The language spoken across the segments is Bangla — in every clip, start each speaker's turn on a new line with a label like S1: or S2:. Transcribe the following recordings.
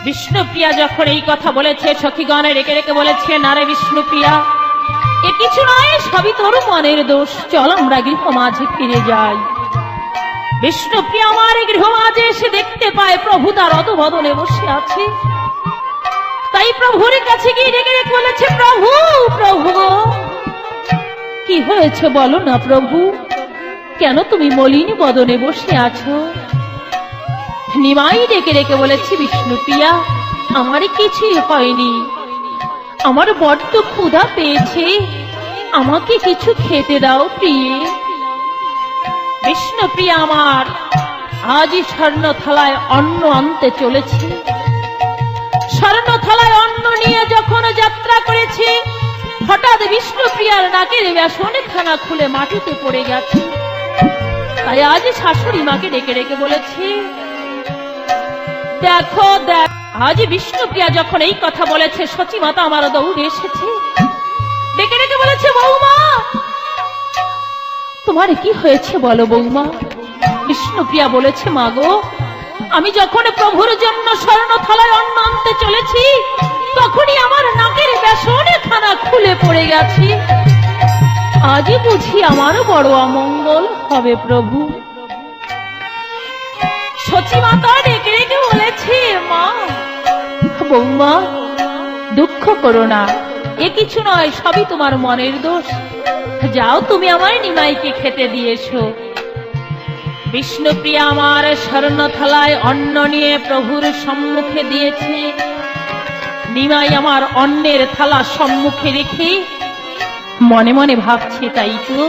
S1: বিষ্ণুপ্রিয়া যখন এই কথা বলেছে, সখীগণে রেখে রেখে বলেছে, না রে বিষ্ণুপ্রিয়া, এ কিছু নয়, সবই তোর মনের দোষ। চল আমরা গৃহ মাঝে ফিরে যাই। বিষ্ণুপ্রিয়া আমার গৃহ মাঝে এসে দেখতে পায় প্রভু তার অধবদনে বসে আছে। তাই প্রভুর কাছে গিয়ে রেখে রেখে বলেছে, প্রভু প্রভু কি হয়েছে বলো না প্রভু, কেন তুমি মলিন বদনে বসে আছো? নিমাই ডেকে রেখে বলেছি, বিষ্ণুপ্রিয়া আমার কিছুই হয়নি, আমার বড্ড ক্ষুধা পেয়েছে, আমাকে কিছু খেতে দাও প্রিয়ে। বিষ্ণুপ্রিয়া আমার আজই স্বর্ণ থালায় অন্ন আনতে চলেছে। স্বর্ণ থালায় অন্ন নিয়ে যখন যাত্রা করেছে, হঠাৎ বিষ্ণুপ্রিয়ার নাকের বেসনখানা খুলে মাটিতে পড়ে গেছে। তাই আজ শাশুড়ি মাকে ডেকে ডেকে বলেছে, দেখো দেখ। আজ বিষ্ণুপ্রিয়া যখন এই কথা বলেছে, সচিমাতা আমার দৌড়ে এসেছে, ডেকে ডেকে বলেছে, বৌমা তোমার কি হয়েছে বলো বৌমা। বিষ্ণুপ্রিয়া বলেছে, মা গো, আমি যখন প্রভুর জন্য স্বর্ণ থালায় অন্ন আনতে চলেছি, তখনই আমার নাকের বেসনখানা খুলে পড়ে গেছে। আজই বুঝি আমার বড় অমঙ্গল হবে প্রভু। সচিমাতা ডেকে ডেকে বলেছে, মা বৌমা দুঃখ করো না, এ কিছু নয়, সবই তোমার মনের দোষ। যাও তুমি আমার নিমাইকে খেতে দিয়েছো। বিষ্ণুপ্রিয়া আমার স্বর্ণ থালায় অন্ন নিয়ে প্রভুর সম্মুখে দিয়েছে। নিমাই আমার অন্নের থালা সম্মুখে রেখে মনে মনে ভাবছে, তাই তো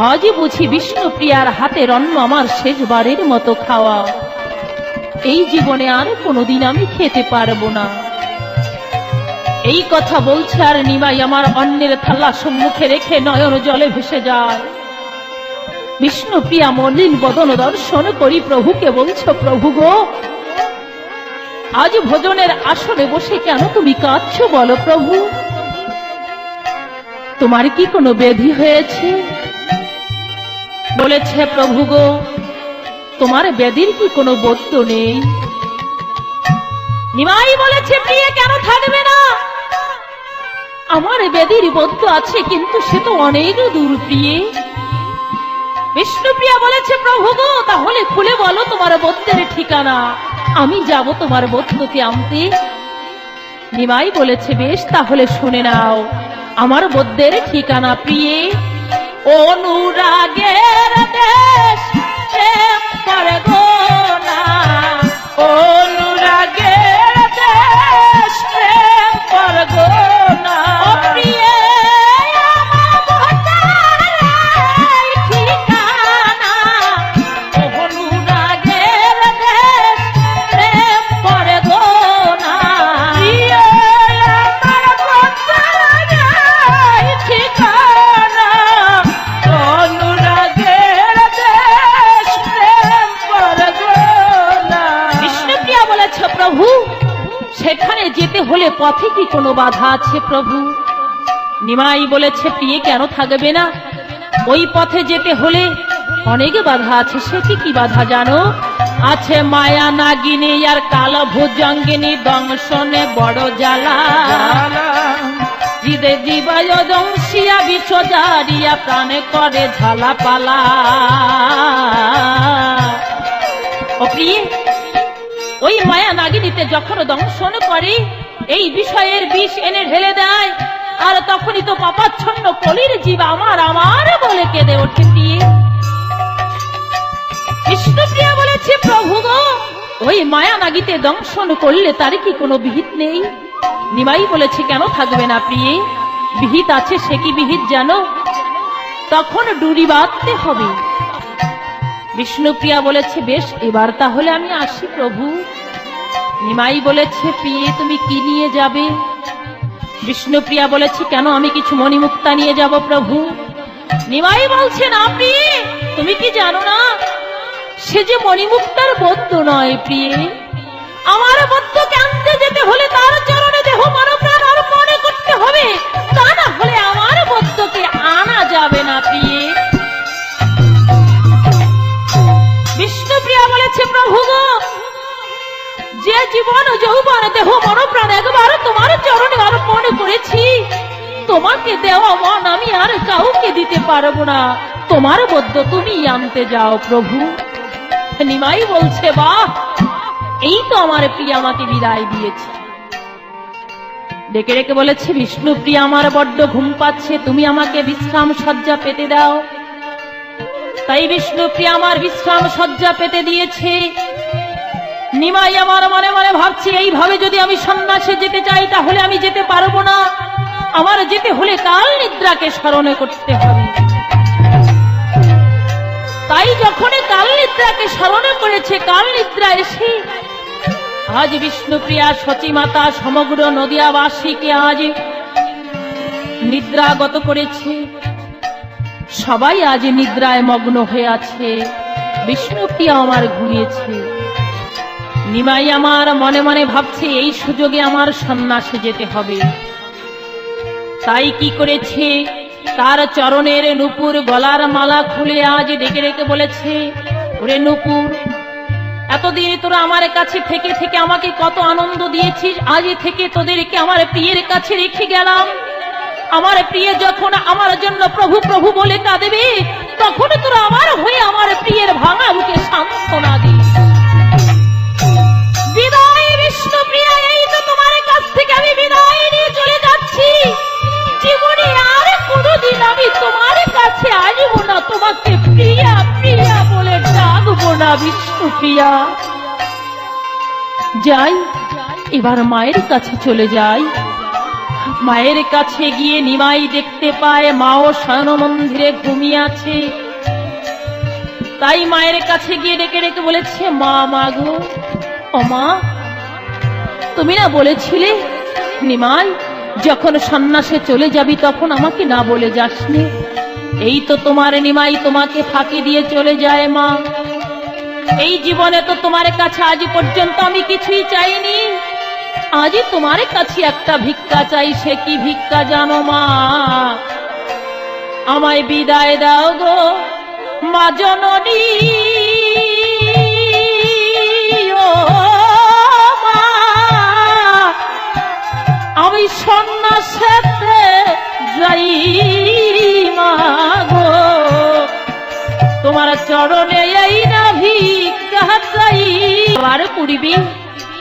S1: আজই বুঝি বিষ্ণুপ্রিয়ার হাতের অন্ন আমার শেষবারের মতো খাওয়া। এই জীবনে আর কোনোদিন আমি খেতে পারবো না। এই কথা বলছে আর নিমাই আমার অন্নের থালা সম্মুখে রেখে নয়ন জলে ভেসে যায়। বিষ্ণুপ্রিয়া মলিন বদন দর্শন করি প্রভুকে বলছো, প্রভু গো, আজ ভোজনের আসনে বসে কেন তুমি কাঁদছো বলো প্রভু? তোমার কি কোনো ব্যাধি হয়েছে? বলেছে, প্রভু গো, তোমার ব্যাধির কি কোনো বৈদ্য নেই? নিমাই বলেছে, প্রিয়ে কেন থাকবে না, আমার ব্যাধির বৈদ্য আছে, কিন্তু সে তো অনেক দূর প্রিয়ে। বিষ্ণুপ্রিয়া বলেছে, প্রভু গো, তাহলে খুলে বলো তোমার বৈদ্যের ঠিকানা, আমি যাব তোমার বৈদ্যকে আনতে। নিমাই বলেছে, বেশ তাহলে শুনে নাও আমার বৈদ্যের ঠিকানা প্রিয়ে। অনুরাগের দেশ প্রেম করে গো না, অনুরাগের দেশ প্রেম করে গো না, প্রিয়ে আমার বৈদ্যের ঠিকানা। অনুরাগের দেশ প্রেম করে গো না, প্রিয়ে আমার বৈদ্যের ঠিকানা। অনুরাগের দেশ প্রেম করে গো না। বিষ্ণুপ্রিয়া বলেছে, প্রভু সেখানে যেতে হলে পথে কি কোনো বাধা আছে প্রভু? নিমাই বলেছে, প্রিয়ে কেন থাকবে না, ওই পথে যেতে হলে অনেক বাধা আছে। সে কি বাধা জানো? আছে মায়া নাগিনী আর কালো ভুজঙ্গিনী দংশনে বড় জ্বালা, হৃদয় জীবায় দংশিয়া বিষ জারিয়া প্রাণে করে ঝালা পালা। ও প্রিয়ে, ওই মায়া নাগিনীতে যখন দংশন করে, এই বিষয়ের বিষ এনে ঢেলে দেয়, আর তখনই তো পাপাচ্ছন্ন কলির জীব আমার আমার বলে কেঁদে ওঠে প্রিয়ে। বিষ্ণুপ্রিয়া বলেছে, প্রভু গো, ওই মায়া নাগিতে দংশন করলে তার কি কোনো বিহিত নেই? নিমাই বলেছে, কেন থাকবে না প্রিয়ে, বিহিত আছে। সে কি বিহিত জানো? তখন ডুরি বাঁধতে হবে। বিষ্ণুপ্রিয়া বলেছে, বেশ এবার তাহলে আমি আসি প্রভু। নিমাই বলেছে, প্রিয়ে তুমি কি নিয়ে যাবে? বিষ্ণুপ্রিয়া বলেছে, কেন আমি কিছু মণিমুক্তা নিয়ে যাব প্রভু। নিমাই বলছে, না প্রিয়ে, তুমি কি জানো না, সে যে মণিমুক্তার বৈদ্য নয় প্রিয়ে। আমার বৈদ্যকে আনতে যেতে হলে তার চরণে দেহ মন প্রাণ অর্পণ করতে হবে, তা না হলে আমার বৈদ্যকে আনা যাবে না প্রিয়ে। বিষ্ণুপ্রিয়া বলেছে, প্রভু গো, যে জীবন যৌবন দেহ মন প্রাণ একবার তোমার চরণে অর্পণ করেছি, তোমাকে দেওয়া মন আমি আর কাউকে দিতে পারবো না, তোমার বদ্ধ তুমি আনতে যাও প্রভু। নিমাই বলছে, বাহ, এই তো আমার প্রিয়া আমাকে বিদায় দিয়েছে। ডেকে ডেকে বলেছে, বিষ্ণুপ্রিয়া আমার বড্ড ঘুম পাচ্ছে, তুমি আমাকে বিশ্রাম সজ্জা পেতে দাও। তাই বিষ্ণুপ্রিয়া আমার বিশ্রাম সজ্জা পেতে দিয়েছে। নিমাই আমার মনে মনে ভাবছি, এইভাবে যদি আমি সন্ন্যাসে যেতে চাই তাহলে আমি যেতে পারবো না, আমার যেতে হলে কাল নিদ্রাকে স্মরণ করতে হবে। তাই যখন কাল নিদ্রাকে স্মরণ করেছে, কাল নিদ্রা এসে আজ বিষ্ণুপ্রিয়া সচিমাতা সমগ্র নদিয়াবাসীকে আজ নিদ্রাগত করেছে। সবাই আজ নিদ্রায় মগ্ন হয়ে আছে, বিষ্ণুপ্রিয়া আমার ঘুমিয়েছে। নিমাই আমার মনে মনে ভাবছে, এই সুযোগে আমার সন্ন্যাসে যেতে হবে। তাই কি করেছে, তার চরণের নূপুর গলার মালা খুলে আজ ডেকে ডেকে বলেছে, ওরে নূপুর, এতদিন তোরা আমার কাছে থেকে থেকে আমাকে কত আনন্দ দিয়েছিস, আজ থেকে তোদেরকে আমার প্রিয়ের কাছে রেখে গেলাম। আমার প্রিয় যখন আমার জন্য প্রভু প্রভু বলে কাঁদবে, তখন তোরা আমার হয়ে আমার প্রিয়ের ভাঙা বুকে সান্ত্বনা দিস। বিদায় বিষ্ণুপ্রিয়া, এই তো তোমার কাছ থেকে আমি বিদায় নিয়ে চলে যাচ্ছি। জীবনে আর কোনোদিন আমি তোমার কাছে আসবো না, তোমাকে প্রিয়া প্রিয়া বলে ডাকবো না বিষ্ণুপ্রিয়া। যাই, এবার মায়ের কাছে চলে যাই। মায়ের কাছে গিয়ে নিমাই দেখতে পায় মাও শয়ন মন্দিরে ঘুমিয়ে আছে। তাই মায়ের কাছে গিয়ে ডেকে ডেকে বলেছে, মা, মা গো, ও মা, তুমি না বলেছিলে নিমাই যখন সন্ন্যাসে চলে যাবি তখন আমাকে না বলে যাসনি? এই তো তোমার নিমাই তোমাকে ফাঁকি দিয়ে চলে যায় মা। এই জীবনে তো তোমার কাছে আজ পর্যন্ত আমি কিছুই চাইনি, আজই তোমার কাছে একটা ভিক্ষা চাই। সে কি ভিক্ষা জানো মা? আমায় বিদায় দাও গো মা জননী, ও মা, আমি সন্ন্যাসেতে যাই মা গো, তোমার চরণে এই না ভিক্ষা চাই। আর পুরিবি,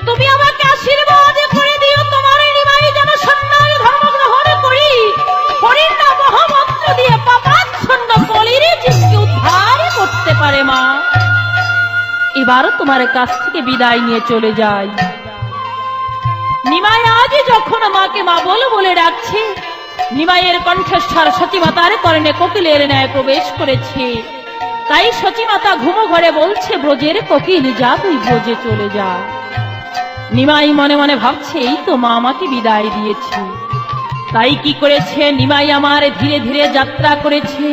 S1: তুমি আমাকে আশীর্বাদ করে দিও, তোমার নিমাই যেন সন্ন্যাস ধর্ম গ্রহণ করি, হরির নাম মহামন্ত্র দিয়ে পাপাচ্ছন্ন কলির জীবকে উদ্ধার করতে পারে মা। এবার তোমার কাছ থেকে বিদায় নিয়ে চলে যাই। নিমাই আজ যখন মাকে মা বলে বলে ডাকছে, নিমাইয়ের কণ্ঠস্বর সচিমাতার কর্ণে কোকিলের ন্যায় প্রবেশ করেছে। তাই সচিমাতা ঘুমো ঘরে বলছে, ব্রজের কোকিল যা, তুই ব্রজে চলে যা। নিমাই মনে মনে ভাবছে, এই তো মা আমাকে বিদায় দিয়েছে। তাই কি করেছে, নিমাই আমার ধীরে ধীরে যাত্রা করেছে।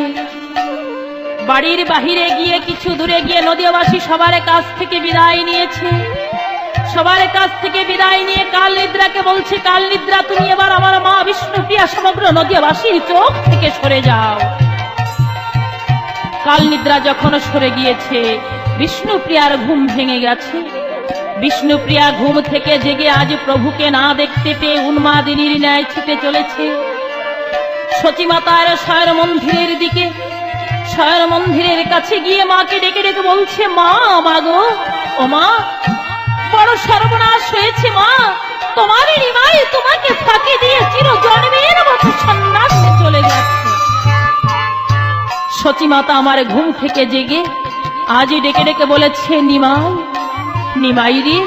S1: বাড়ির বাহিরে গিয়ে কিছু দূরে গিয়ে নদিয়াবাসী সবার কাছ থেকে বিদায় নিয়েছে। সবার কাছ থেকে বিদায় নিয়ে কাল নিদ্রাকে বলছে, কাল নিদ্রা, তুমি এবার আমার মা বিষ্ণুপ্রিয়া সমগ্র নদিয়াবাসীর চোখ থেকে সরে যাও। কাল নিদ্রা যখন সরে গিয়েছে, বিষ্ণুপ্রিয়ার ঘুম ভেঙে গেছে। বিষ্ণুপ্রিয়া ঘুম থেকে জেগে আজ প্রভুকে না দেখতে পেয়ে উন্মাদিনীর ন্যায় ছুটে চলেছে সচিমাতার শয়ন মন্দিরের দিকে। শয়ন মন্দিরের কাছে গিয়ে মাকে ডেকে ডেকে বলছে, মা, মা গো, ও মা, বড় সর্বনাশ হয়েছে মা, তোমার নিমাই তোমাকে ফাঁকি দিয়ে চিরজন্মের মতো সন্ন্যাসে চলে গেছে। সচিমাতা আমার ঘুম থেকে জেগে আজই ডেকে ডেকে বলেছে, নিমাই, নিমাই রে,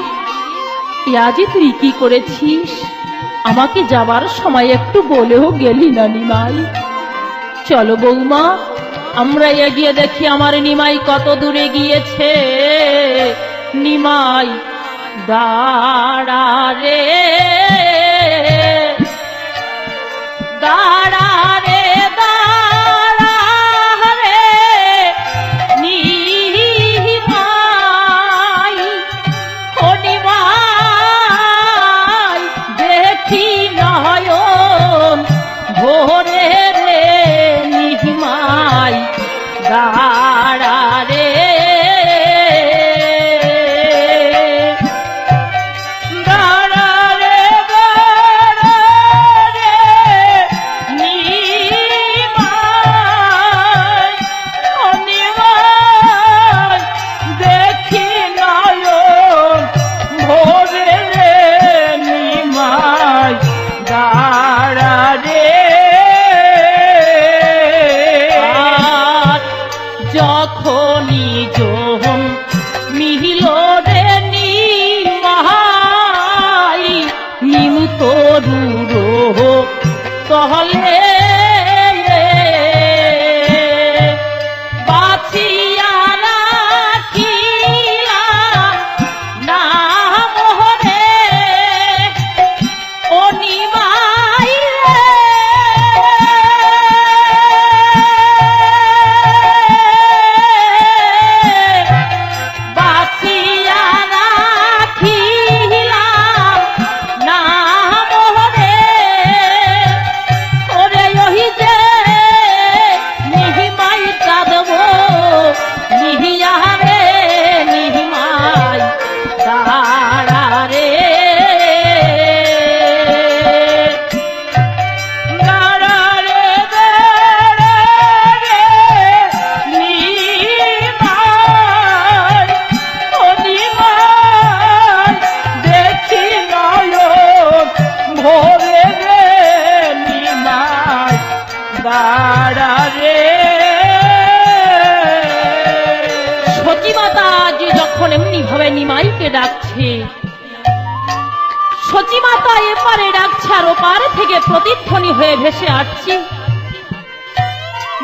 S1: আজই তুই কি করেছিস? আমাকে যাবার সময় একটু বলেও গেলি না নিমাই। চলো বৌমা, আমরা এগিয়ে দেখি আমার নিমাই কত দূরে গিয়েছে। নিমাই দাঁড়া রে, দাঁড়া রে, দাঁড়া রে নিমাই, ও নিমাই, দেখি নয়ন ভোরে রে নিমাই, দাঁড়া রে। দাঁড়া রে দাঁড়া রে দাঁড়া রে নিমাই ও নিমাই দেখি নয়ন ভরে রে নিমাই দাঁড়া রে। সতীমাতা আজ যখন এমনি ভাবে নিমাইকে ডাকছে, সতীমাতা এপারে ডাকছে আর ওপার থেকে প্রতিধ্বনি হয়ে ভেসে আসছে,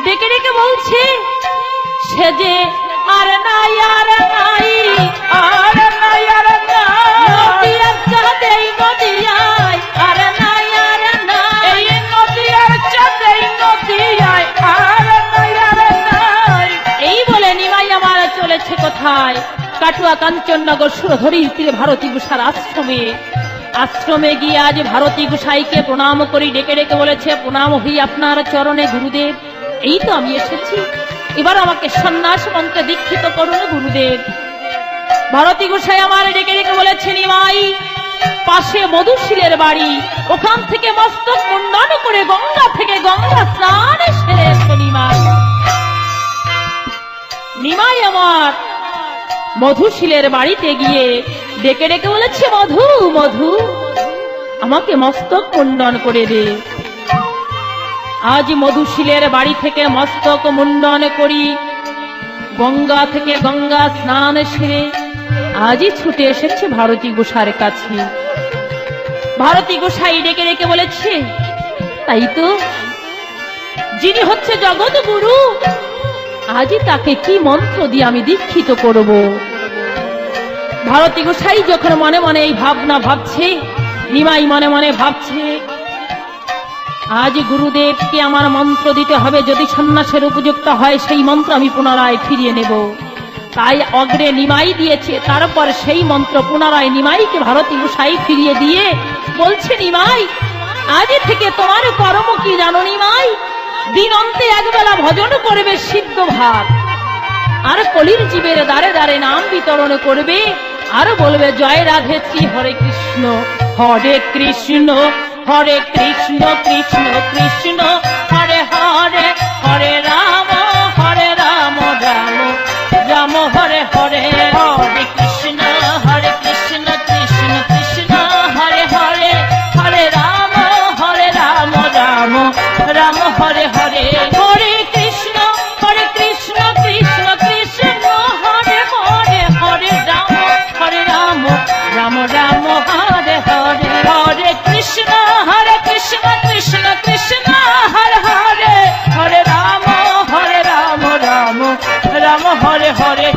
S1: ডেকে ডেকে বলছে সে যে আর নাই আর নাই আর নাই আর নাই চাঁদেই নদিয়ায় আর নাই আর নাই এই নদিয়ার চাঁদেই নদিয়ায় আর নাই আর নাই। এই বলে নিমাই আমার চলেছে কোথায়? কাটুয়া কাঞ্চননগর সুরধরীর তীরে ভারতী গোসার আশ্রমে। আশ্রমে গিয়ে আজ ভারতী গোসাইকে প্রণাম করি, ডেকে ডেকে বলেছে প্রণাম হই আপনার চরণে গুরুদেব। এই তো আমি এসেছি, এবার আমাকে সন্ন্যাস মন্ত্রে দীক্ষিত করুন গুরুদেব। ভারতী গোসাই আমার ডেকে ডেকে বলেছে নিমাই পাশে মধুশীলের বাড়ি, ওখান থেকে মস্তক মুন্ডন করে গঙ্গা থেকে গঙ্গা স্নান সেরে এসো নিমাই। নিমাই আমার মধুশীলের বাড়িতে গিয়ে ডেকে ডেকে বলেছে মধু মধু আমাকে মস্তক মুন্ডন করে দে। আজ মধুশীলের বাড়ি থেকে মস্তক মুন্ডন করি, গঙ্গা থেকে গঙ্গা স্নান সেরে আজই ছুটে এসেছে ভারতী গোসার কাছে। ভারতী গোসাই ডেকে ডেকে বলেছে তাই তো, যিনি হচ্ছে জগৎ গুরু আজই তাকে কি মন্ত্র দিয়ে আমি দীক্ষিত করব। ভারতী গোসাই যখন মনে মনে এই ভাবনা ভাবছে, নিমাই মনে মনে ভাবছে আজ গুরুদেবকে আমার মন্ত্র দিতে হবে, যদি সন্ন্যাসের উপযুক্ত হয় সেই মন্ত্র আমি পুনরায় ফিরিয়ে নেব। তাই অগ্রে নিমাই দিয়েছে, তারপর সেই মন্ত্র পুনরায় নিমাইকে ভারতী গোসাই ফিরিয়ে দিয়ে বলছে নিমাই আজ থেকে তোমার কর্ম কি জানো নিমাই? দিন অন্তে একবেলা ভজন করবে সিদ্ধ ভাত, আর কলির জীবের দ্বারে দ্বারে নাম বিতরণ করবে, আর বলবে জয় রাধে শ্রী হরে কৃষ্ণ হরে কৃষ্ণ হরে কৃষ্ণ কৃষ্ণ কৃষ্ণ হরে হরে হরে রাম রাম রাম হরে হরে হরে কৃষ্ণ কৃষ্ণ কৃষ্ণ হরে হরে হরে রাম রাম রাম হরে হরে হরে কৃষ্ণ কৃষ্ণ কৃষ্ণ হরে হরে হরে রাম রাম রাম হরে হরে হরে কৃষ্ণ কৃষ্ণ কৃষ্ণ হরে হরে হরে রাম রাম রাম হরে হরে